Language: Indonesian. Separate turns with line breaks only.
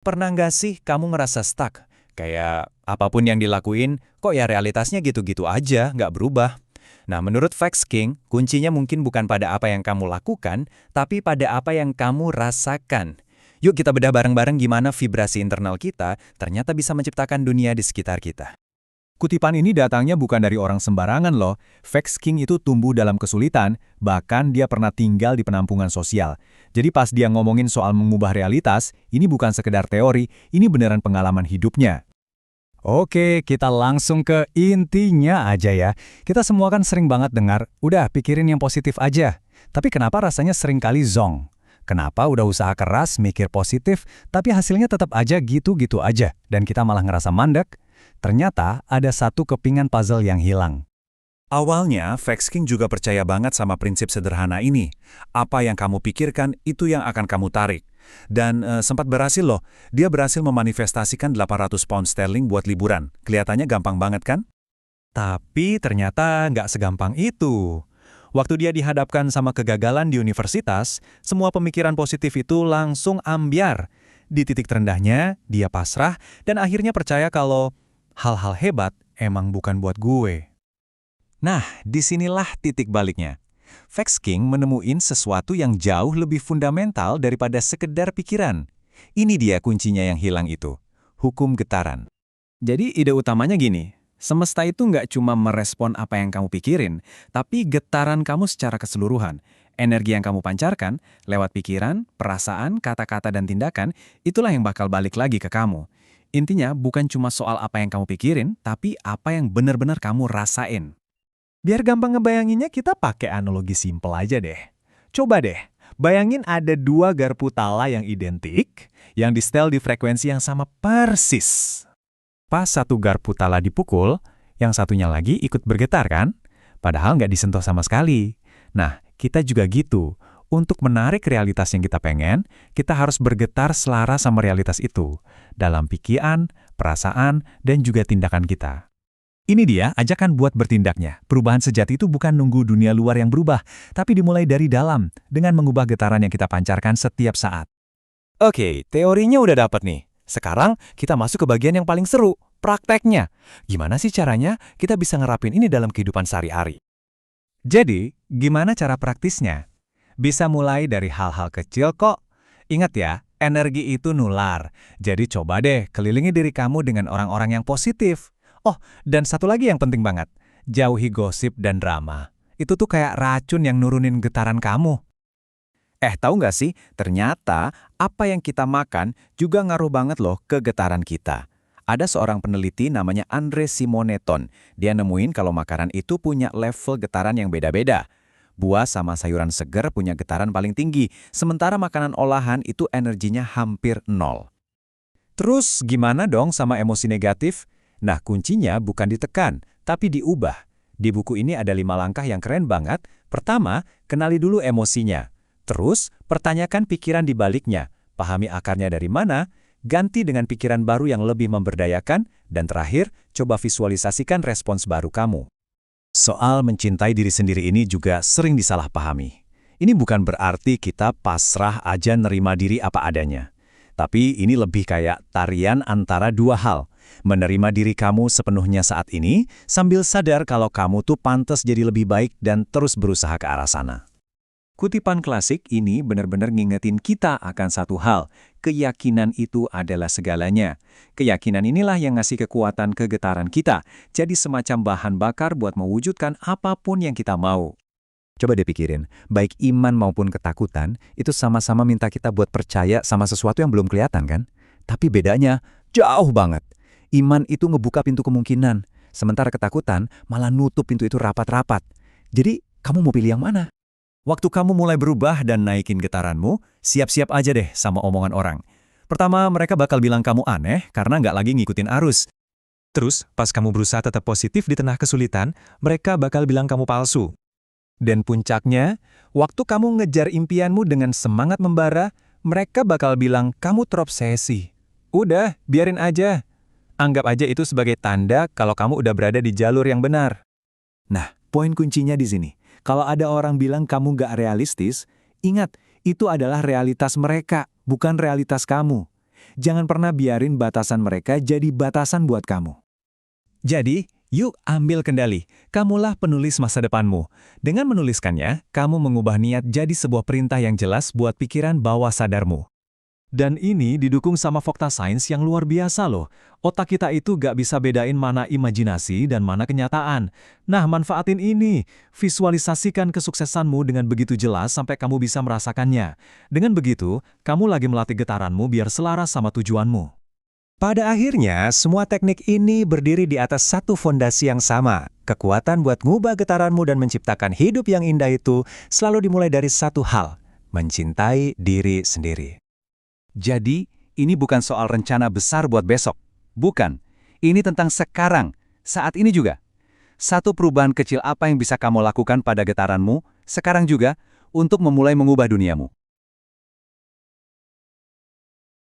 Pernah nggak sih kamu ngerasa stuck? Kayak apapun yang dilakuin, kok ya realitasnya gitu-gitu aja, nggak berubah. Nah, menurut Facts King, kuncinya mungkin bukan pada apa yang kamu lakukan, tapi pada apa yang kamu rasakan. Yuk kita bedah bareng-bareng gimana vibrasi internal kita ternyata bisa menciptakan dunia di sekitar kita.
Kutipan ini datangnya bukan dari orang sembarangan loh. Vex King itu tumbuh dalam kesulitan, bahkan dia pernah tinggal di penampungan sosial. Jadi pas dia ngomongin soal mengubah realitas, ini bukan sekedar teori, ini beneran pengalaman hidupnya. Oke, kita langsung ke intinya aja ya. Kita semua kan sering banget dengar, udah pikirin yang positif aja. Tapi kenapa rasanya sering kali zonk? Kenapa udah usaha keras, mikir positif, tapi hasilnya tetap aja gitu-gitu aja, dan kita malah ngerasa mandek? Ternyata ada satu kepingan puzzle yang hilang.
Awalnya, Vex King juga percaya banget sama prinsip sederhana ini. Apa yang kamu pikirkan, itu yang akan kamu tarik. Dan sempat berhasil loh, dia berhasil memanifestasikan 800 pound sterling buat liburan. Kelihatannya gampang banget kan?
Tapi ternyata nggak segampang itu. Waktu dia dihadapkan sama kegagalan di universitas, semua pemikiran positif itu langsung ambyar. Di titik terendahnya, dia pasrah dan akhirnya percaya kalau hal-hal hebat emang bukan buat gue. Nah, disinilah titik baliknya. Vex King menemuin sesuatu yang jauh lebih fundamental daripada sekedar pikiran. Ini dia kuncinya yang hilang itu, hukum getaran.
Jadi ide utamanya gini, semesta itu nggak cuma merespon apa yang kamu pikirin, tapi getaran kamu secara keseluruhan. Energi yang kamu pancarkan, lewat pikiran, perasaan, kata-kata, dan tindakan, itulah yang bakal balik lagi ke kamu. Intinya bukan cuma soal apa yang kamu pikirin, tapi apa yang benar-benar kamu rasain.
Biar gampang ngebayanginnya, kita pakai analogi simpel aja deh. Coba deh, bayangin ada dua garpu tala yang identik, yang disetel di frekuensi yang sama persis. Pas satu garpu tala dipukul, yang satunya lagi ikut bergetar kan? Padahal nggak disentuh sama sekali. Nah, kita juga gitu. Untuk menarik realitas yang kita pengen, kita harus bergetar selaras sama realitas itu. Dalam pikiran, perasaan, dan juga tindakan kita. Ini dia ajakan buat bertindaknya. Perubahan sejati itu bukan nunggu dunia luar yang berubah, tapi dimulai dari dalam, dengan mengubah getaran yang kita pancarkan setiap saat. Oke, teorinya udah dapet nih. Sekarang kita masuk ke bagian yang paling seru, prakteknya. Gimana sih caranya kita bisa ngerapin ini dalam kehidupan sehari-hari? Jadi, gimana cara praktisnya? Bisa mulai dari hal-hal kecil kok. Ingat ya, energi itu nular. Jadi coba deh kelilingi diri kamu dengan orang-orang yang positif. Oh, dan satu lagi yang penting banget. Jauhi gosip dan drama. Itu tuh kayak racun yang nurunin getaran kamu. Tahu nggak sih, ternyata apa yang kita makan juga ngaruh banget loh ke getaran kita. Ada seorang peneliti namanya Andre Simoneton. Dia nemuin kalau makanan itu punya level getaran yang beda-beda. Buah sama sayuran segar punya getaran paling tinggi, sementara makanan olahan itu energinya hampir nol. Terus gimana dong sama emosi negatif? Nah, kuncinya bukan ditekan, tapi diubah. Di buku ini ada 5 langkah yang keren banget. Pertama, kenali dulu emosinya. Terus, pertanyakan pikiran di baliknya. Pahami akarnya dari mana, ganti dengan pikiran baru yang lebih memberdayakan, dan terakhir, coba visualisasikan respons baru kamu. Soal mencintai diri sendiri ini juga sering disalahpahami. Ini bukan berarti kita pasrah aja nerima diri apa adanya. Tapi ini lebih kayak tarian antara dua hal. Menerima diri kamu sepenuhnya saat ini, sambil sadar kalau kamu tuh pantas jadi lebih baik dan terus berusaha ke arah sana. Kutipan klasik ini benar-benar ngingetin kita akan satu hal, keyakinan itu adalah segalanya. Keyakinan inilah yang ngasih kekuatan ke getaran kita, jadi semacam bahan bakar buat mewujudkan apapun yang kita mau. Coba deh pikirin, baik iman maupun ketakutan, itu sama-sama minta kita buat percaya sama sesuatu yang belum kelihatan kan? Tapi bedanya jauh banget. Iman itu ngebuka pintu kemungkinan, sementara ketakutan malah nutup pintu itu rapat-rapat. Jadi, kamu mau pilih yang mana? Waktu kamu mulai berubah dan naikin getaranmu, siap-siap aja deh sama omongan orang. Pertama, mereka bakal bilang kamu aneh karena nggak lagi ngikutin arus. Terus, pas kamu berusaha tetap positif di tengah kesulitan, mereka bakal bilang kamu palsu. Dan puncaknya, waktu kamu ngejar impianmu dengan semangat membara, mereka bakal bilang kamu terobsesi. Udah, biarin aja. Anggap aja itu sebagai tanda kalau kamu udah berada di jalur yang benar. Nah, poin kuncinya di sini. Kalau ada orang bilang kamu nggak realistis, ingat, itu adalah realitas mereka, bukan realitas kamu.
Jangan pernah biarin batasan mereka jadi batasan buat kamu.
Jadi, yuk ambil kendali. Kamulah penulis masa depanmu. Dengan menuliskannya, kamu mengubah niat jadi sebuah perintah yang jelas buat pikiran bawah sadarmu. Dan ini didukung sama fakta sains yang luar biasa loh. Otak kita itu gak bisa bedain mana imajinasi dan mana kenyataan. Nah, manfaatin ini. Visualisasikan kesuksesanmu dengan begitu jelas sampai kamu bisa merasakannya. Dengan begitu, kamu lagi melatih getaranmu biar selaras sama tujuanmu.
Pada akhirnya, semua teknik ini berdiri di atas satu fondasi yang sama. Kekuatan buat ngubah getaranmu dan menciptakan hidup yang indah itu selalu dimulai dari satu hal, mencintai diri sendiri.
Jadi, ini bukan soal rencana besar buat besok. Bukan. Ini tentang sekarang, saat ini juga. Satu perubahan kecil apa yang bisa kamu lakukan pada getaranmu, sekarang juga, untuk memulai mengubah duniamu.